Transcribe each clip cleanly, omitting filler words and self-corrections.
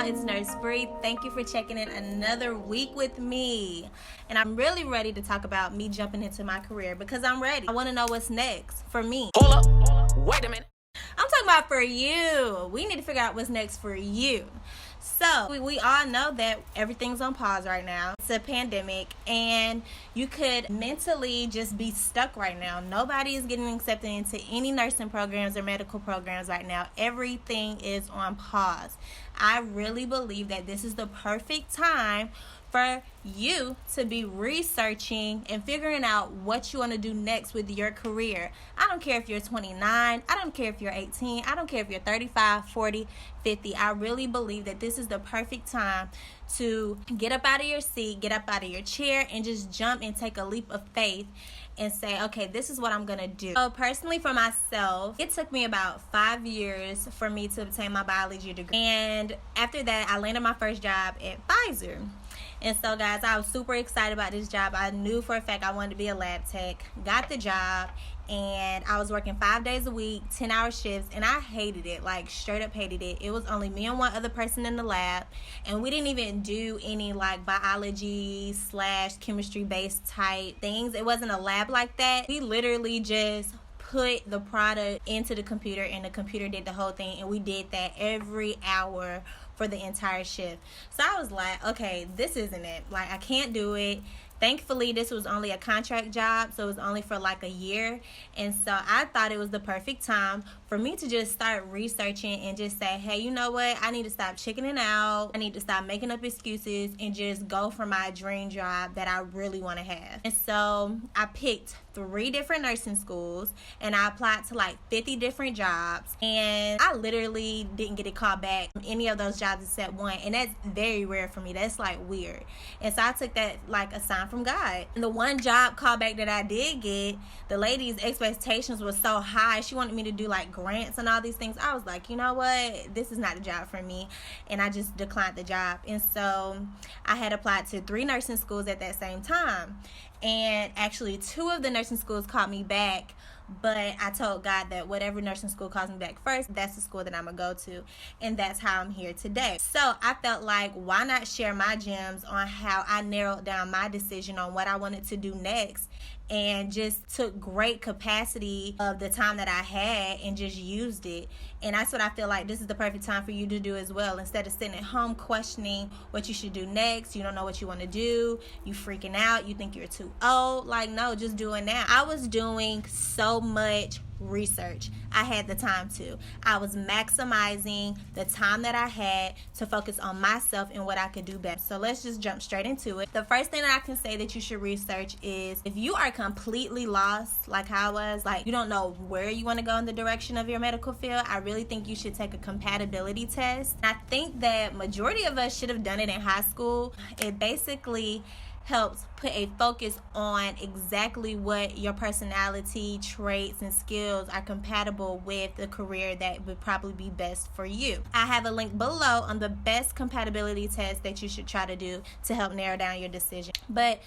y'all, it's Nurse Bree. Thank you for checking in another week with me. And I'm really ready to talk about me jumping into my career because I'm ready. I want to know what's next for me. Hold up, wait a minute. I'm talking about for you. We need to figure out what's next for you. So, we all know that everything's on pause right now. It's a pandemic, and you could mentally just be stuck right now. Nobody is getting accepted into any nursing programs or medical programs right now. Everything is on pause. I really believe that this is the perfect time for you to be researching and figuring out what you want to do next with your career. I don't care if you're 29, I don't care if you're 18, I don't care if you're 35, 40, 50. I really believe that this is the perfect time to get up out of your seat, get up out of your chair, and just jump and take a leap of faith and say, okay, this is what I'm gonna do. So personally for myself, it took me about 5 years for me to obtain my biology degree. And after that, I landed my first job at Pfizer. And so guys, I was super excited about this job. I knew for a fact I wanted to be a lab tech, got the job, and I was working 5 days a week, 10-hour shifts, and I hated it, like straight up hated it. It was only me and one other person in the lab, and we didn't even do any like biology / chemistry based type things. It wasn't a lab like that. We literally just put the product into the computer, and the computer did the whole thing, and we did that every hour for the entire shift. So I was like, okay, this isn't it. Like, I can't do it. Thankfully, this was only a contract job, so it was only for like a year. And so I thought it was the perfect time for me to just start researching and just say, hey, you know what? I need to stop chickening out. I need to stop making up excuses and just go for my dream job that I really want to have. And so I picked 3 different nursing schools, and I applied to like 50 different jobs, and I literally didn't get a call back from any of those jobs except one, and that's very rare for me. That's like weird. And so I took that like a sign from God. And the one job callback that I did get, the lady's expectations were so high. She wanted me to do like grants and all these things. I was like, you know what? This is not the job for me. And I just declined the job. And so I had applied to 3 nursing schools at that same time. And actually 2 of the nursing schools called me back, but I told God that whatever nursing school calls me back first, that's the school that I'm gonna go to, and that's how I'm here today. So I felt like, why not share my gems on how I narrowed down my decision on what I wanted to do next, and just took great capacity of the time that I had and just used it. And that's what I feel like this is the perfect time for you to do as well. Instead of sitting at home questioning what you should do next, you don't know what you want to do, you freaking out, you think you're too old. Like, no, just do it now. I was doing so much research. I had the time to. I was maximizing the time that I had to focus on myself and what I could do best. So let's just jump straight into it. The first thing that I can say that you should research is if you are completely lost, like how I was, like you don't know where you want to go in the direction of your medical field, I really think you should take a compatibility test. I think that majority of us should have done it in high school. It basically helps put a focus on exactly what your personality, traits, and skills are compatible with the career that would probably be best for you. I have a link below on the best compatibility test that you should try to do to help narrow down your decision. But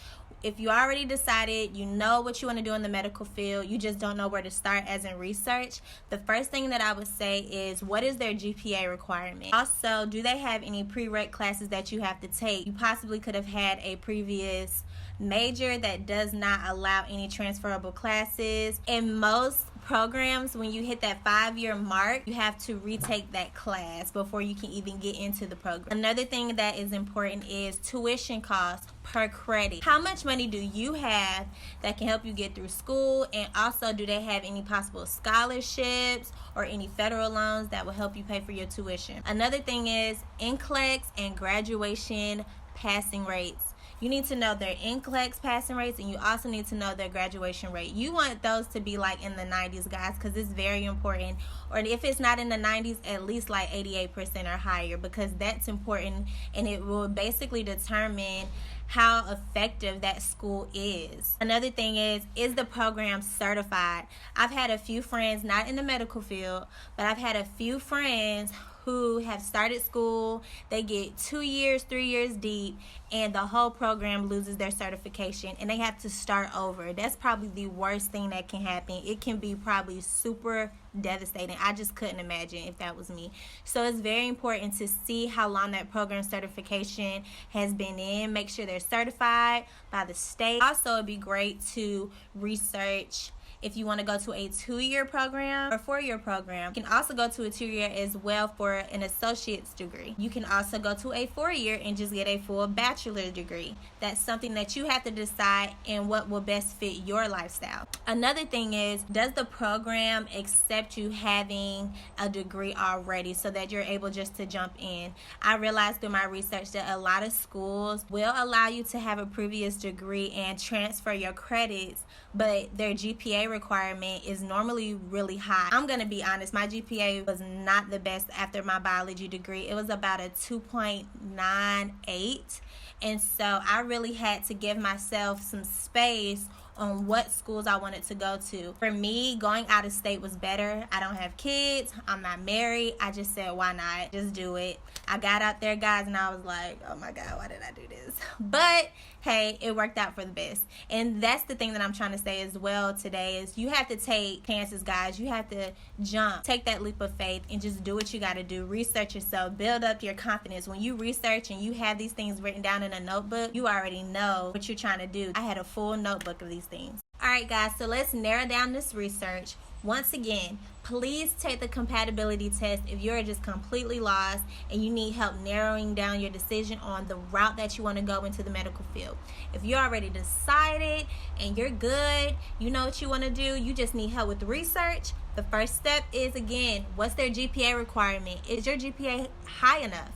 if you already decided, you know what you want to do in the medical field, you just don't know where to start as in research, the first thing that I would say is, what is their GPA requirement? Also, do they have any prereq classes that you have to take? You possibly could have had a previous major that does not allow any transferable classes. In most programs, when you hit that 5-year mark, you have to retake that class before you can even get into the program. Another thing that is important is tuition costs per credit. How much money do you have that can help you get through school? And also, do they have any possible scholarships or any federal loans that will help you pay for your tuition? Another thing is NCLEX and graduation passing rates. You need to know their NCLEX passing rates, and you also need to know their graduation rate. You want those to be like in the 90s, guys, because it's very important. Or if it's not in the 90s, at least like 88% or higher, because that's important, and it will basically determine how effective that school is. Another thing is the program certified? I've had a few friends, not in the medical field, but I've had a few friends who have started school, they get 2 years, 3 years deep, and the whole program loses their certification and they have to start over. That's probably the worst thing that can happen. It can be probably super devastating. I just couldn't imagine if that was me. So it's very important to see how long that program certification has been in. Make sure they're certified by the state. Also, it'd be great to research if you want to go to a 2-year program or 4-year program. You can also go to a 2-year as well for an associate's degree. You can also go to a 4-year and just get a full bachelor's degree. That's something that you have to decide and what will best fit your lifestyle. Another thing is, does the program accept you having a degree already so that you're able just to jump in? I realized through my research that a lot of schools will allow you to have a previous degree and transfer your credits, but their GPA requirement is normally really high. I'm gonna be honest, my GPA was not the best after my biology degree. It was about a 2.98, and so I really had to give myself some space on what schools I wanted to go to. For me, going out of state was better. I don't have kids, I'm not married. I just said, why not? Just do it. I got out there, guys, and I was like, oh my God, why did I do this? But hey, it worked out for the best. And that's the thing that I'm trying to say as well today is you have to take chances, guys. You have to jump, take that leap of faith and just do what you got to do. Research yourself, build up your confidence. When you research and you have these things written down in a notebook, you already know what you're trying to do. I had a full notebook of these things. All right, guys, so let's narrow down this research. Once again, please take the compatibility test if you're just completely lost and you need help narrowing down your decision on the route that you want to go into the medical field. If you're already decided and you're good, you know what you want to do, you just need help with the research. The first step is, again, what's their GPA requirement? Is your GPA high enough?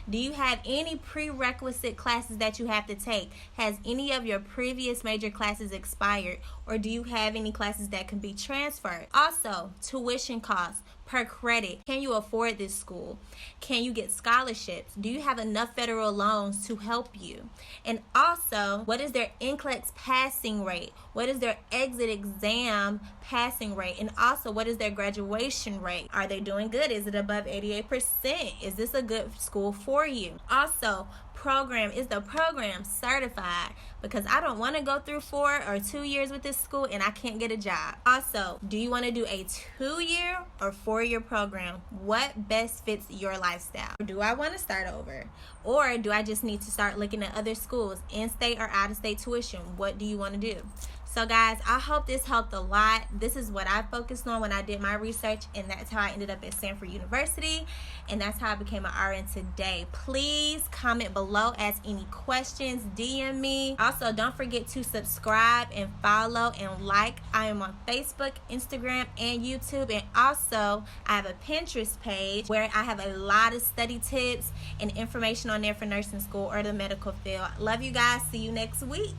Do you have any prerequisite classes that you have to take? Has any of your previous major classes expired? Or do you have any classes that can be transferred? Also, tuition costs per credit. Can you afford this school? Can you get scholarships? Do you have enough federal loans to help you? And also, what is their NCLEX passing rate? What is their exit exam passing rate? And also, what is their graduation rate? Are they doing good? Is it above 88%? Is this a good school for you? Also, is the program certified? Because I don't want to go through 4 or 2 years with this school and I can't get a job. Also, do you want to do a 2-year or 4-year program? What best fits your lifestyle? Do I want to start over? Or do I just need to start looking at other schools, in-state or out-of-state tuition? What do you want to do? So guys, I hope this helped a lot. This is what I focused on when I did my research, and that's how I ended up at Stanford University, and that's how I became an RN today. Please comment below, ask any questions, DM me. Also, don't forget to subscribe and follow and like. I am on Facebook, Instagram, and YouTube, and also I have a Pinterest page where I have a lot of study tips and information on there for nursing school or the medical field. Love you guys. See you next week.